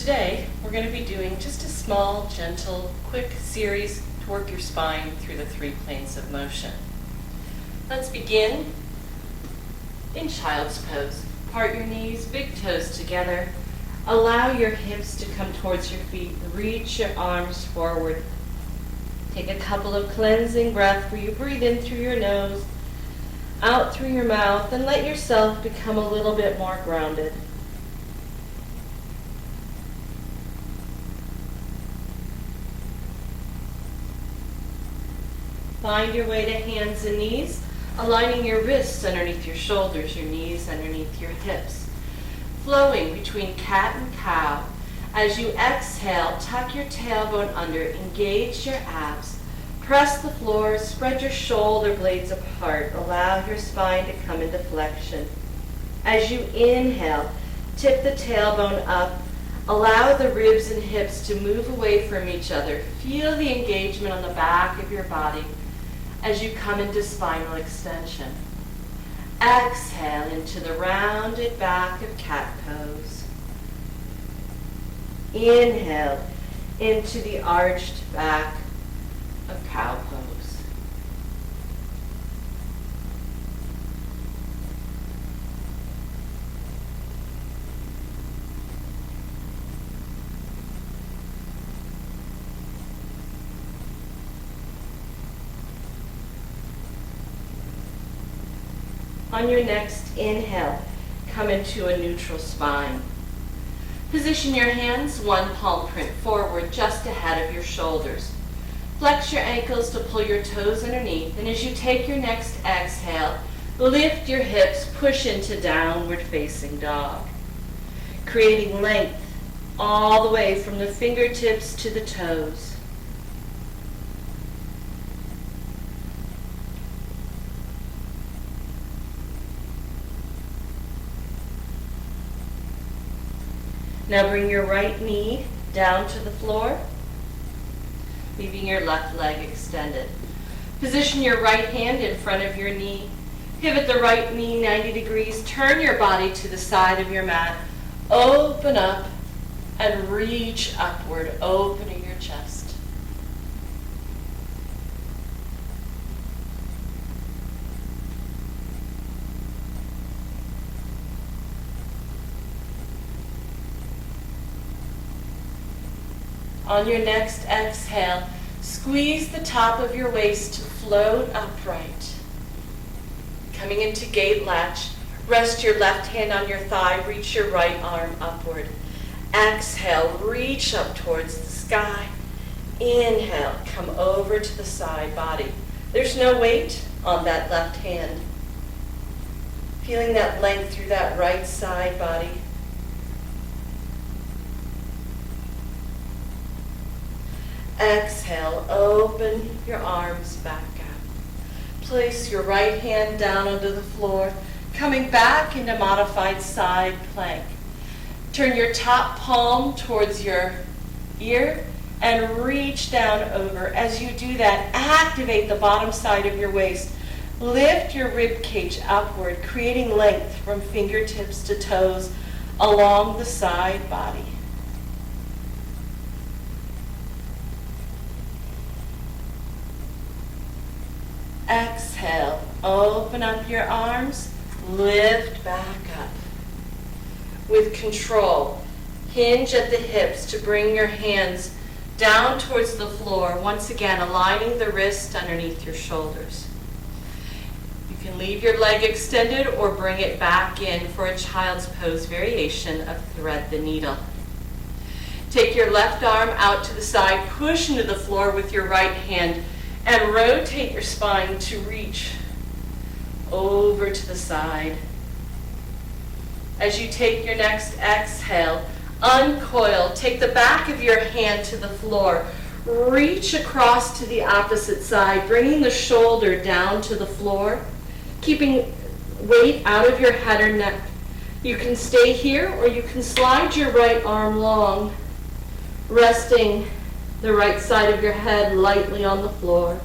today, we're going to be doing just a small, gentle, quick series to work your spine through the 3 planes of motion. Let's begin in child's pose. Part your knees, big toes together. Allow your hips to come towards your feet. Reach your arms forward. Take a couple of cleansing breaths where you breathe in through your nose, out through your mouth, and let yourself become a little bit more grounded. Find your way to hands and knees, aligning your wrists underneath your shoulders, your knees underneath your hips. Flowing between cat and cow. As you exhale, tuck your tailbone under, engage your abs. Press the floor, spread your shoulder blades apart. Allow your spine to come into flexion. As you inhale, tip the tailbone up. Allow the ribs and hips to move away from each other. Feel the engagement on the back of your body as you come into spinal extension. Exhale into the rounded back of cat pose. Inhale into the arched back of cow pose. On your next inhale, come into a neutral spine. Position your hands, one palm print forward, just ahead of your shoulders. Flex your ankles to pull your toes underneath, and as you take your next exhale, lift your hips, push into downward facing dog, creating length all the way from the fingertips to the toes. Now bring your right knee down to the floor, leaving your left leg extended. Position your right hand in front of your knee. Pivot the right knee 90 degrees. Turn your body to the side of your mat. Open up and reach upward, opening your chest. On your next exhale, squeeze the top of your waist to float upright. Coming into gate latch, rest your left hand on your thigh, reach your right arm upward. Exhale, reach up towards the sky. Inhale, come over to the side body. There's no weight on that left hand. Feeling that length through that right side body. Exhale, open your arms back up. Place your right hand down onto the floor, coming back into modified side plank. Turn your top palm towards your ear and reach down over. As you do that, activate the bottom side of your waist. Lift your rib cage upward, creating length from fingertips to toes along the side body. Exhale, open up your arms, lift back up. With control, hinge at the hips to bring your hands down towards the floor, once again aligning the wrist underneath your shoulders. You can leave your leg extended or bring it back in for a child's pose variation of thread the needle. Take your left arm out to the side, push into the floor with your right hand, and rotate your spine to reach over to the side. As you take your next exhale, uncoil, take the back of your hand to the floor, reach across to the opposite side, bringing the shoulder down to the floor, keeping weight out of your head or neck. You can stay here or you can slide your right arm long, resting the right side of your head lightly on the floor.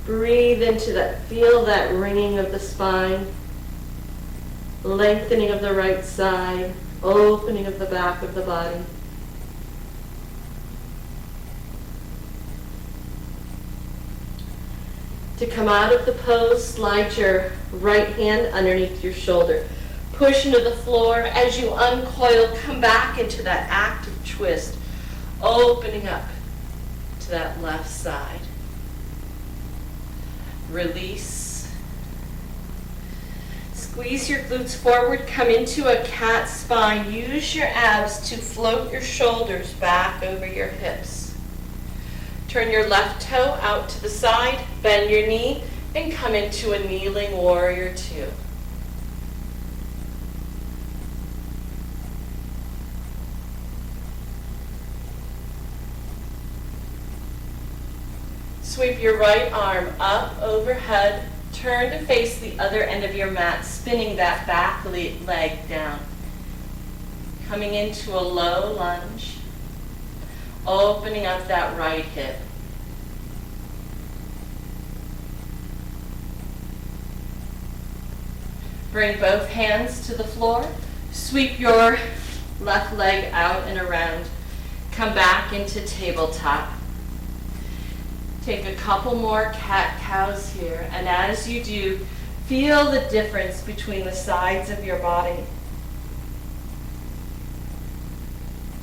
Breathe into that, feel that ringing of the spine, lengthening of the right side, Opening of the back of the body. To come out of the pose, slide your right hand underneath your shoulder. Push into the floor. As you uncoil, come back into that active twist, opening up to that left side. Release. Squeeze your glutes forward, come into a cat spine. Use your abs to float your shoulders back over your hips. Turn your left toe out to the side, bend your knee, and come into a kneeling warrior two. Sweep your right arm up overhead, turn to face the other end of your mat, spinning that back leg down. Coming into a low lunge, opening up that right hip. Bring both hands to the floor. Sweep your left leg out and around. Come back into tabletop. Take a couple more cat-cows here, and as you do, feel the difference between the sides of your body.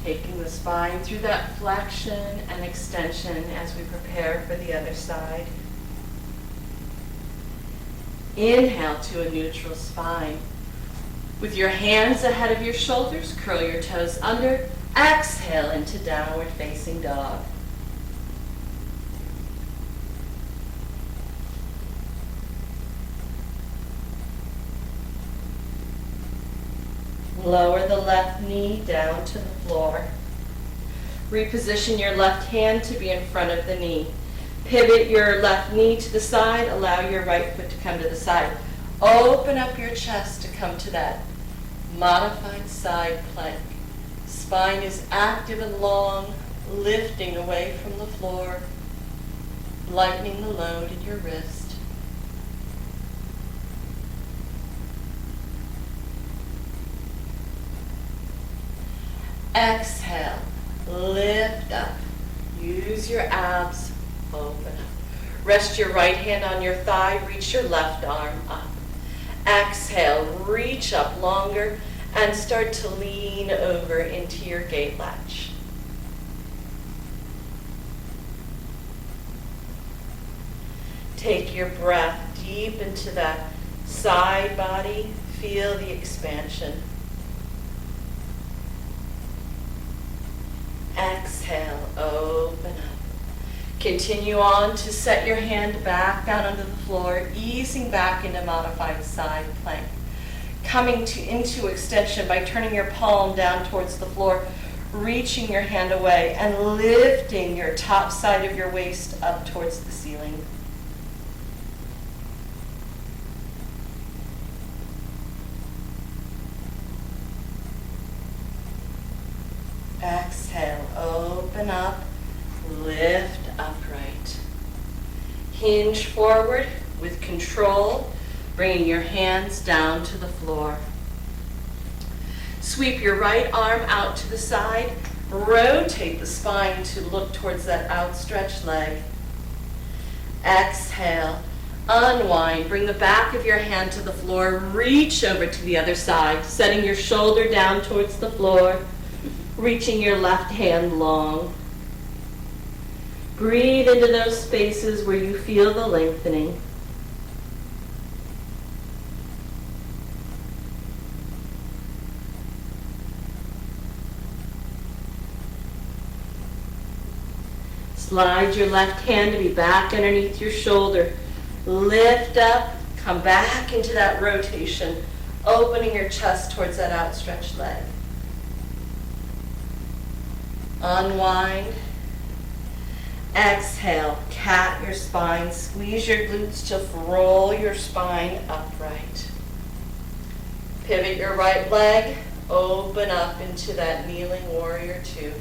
Taking the spine through that flexion and extension as we prepare for the other side. Inhale to a neutral spine. With your hands ahead of your shoulders, curl your toes under. Exhale into downward facing dog. Lower the left knee down to the floor. Reposition your left hand to be in front of the knee. Pivot your left knee to the side. Allow your right foot to come to the side. Open up your chest to come to that modified side plank. Spine is active and long, lifting away from the floor, lightening the load in your wrist. Exhale, lift up. Use your abs, open up. Rest your right hand on your thigh, reach your left arm up. Exhale, reach up longer and start to lean over into your gate latch. Take your breath deep into that side body, feel the expansion. Exhale, open up. Continue on to set your hand back down onto the floor, easing back into modified side plank. Coming into extension by turning your palm down towards the floor, reaching your hand away and lifting your top side of your waist up towards the ceiling. Exhale, open up, lift upright. Hinge forward with control, bringing your hands down to the floor. Sweep your right arm out to the side, rotate the spine to look towards that outstretched leg. Exhale, unwind, bring the back of your hand to the floor, reach over to the other side, setting your shoulder down towards the floor. Reaching your left hand long. Breathe into those spaces where you feel the lengthening. Slide your left hand to be back underneath your shoulder. Lift up, come back into that rotation, opening your chest towards that outstretched leg. Unwind. Exhale, cat your spine. Squeeze your glutes to roll your spine upright. Pivot your right leg. Open up into that kneeling warrior two.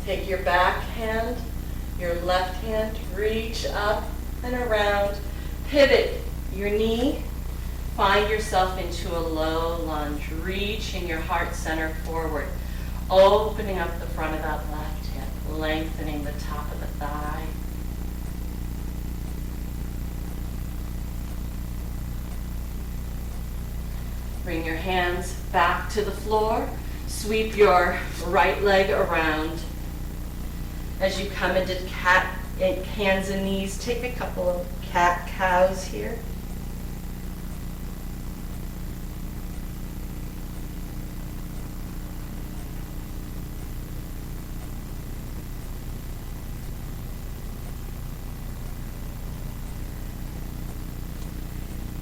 Take your back hand, your left hand, reach up and around. Pivot your knee. Find yourself into a low lunge, reaching your heart center forward, opening up the front of that left hip, lengthening the top of the thigh. Bring your hands back to the floor. Sweep your right leg around. As you come into hands and knees, take a couple of cat-cows here.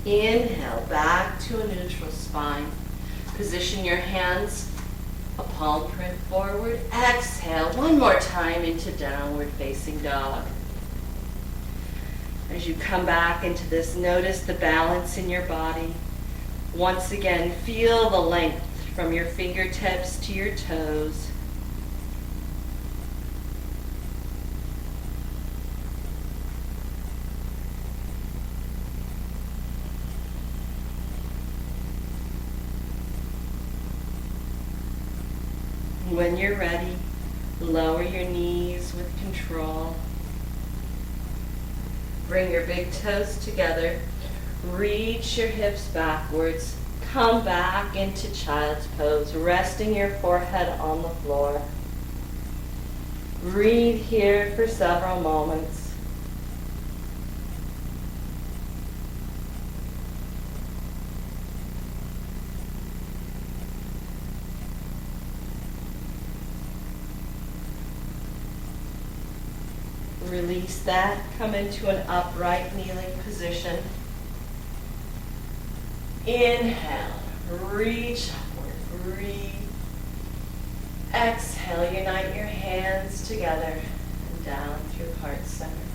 Inhale, back to a neutral spine. Position your hands, a palm print forward. Exhale, one more time into downward facing dog. As you come back into this, notice the balance in your body. Once again, feel the length from your fingertips to your toes. When you're ready, lower your knees with control. Bring your big toes together. Reach your hips backwards. Come back into child's pose, resting your forehead on the floor. Breathe here for several moments. Release that. Come into an upright kneeling position. Inhale. Reach upward. Breathe. Exhale. Unite your hands together and down through heart center.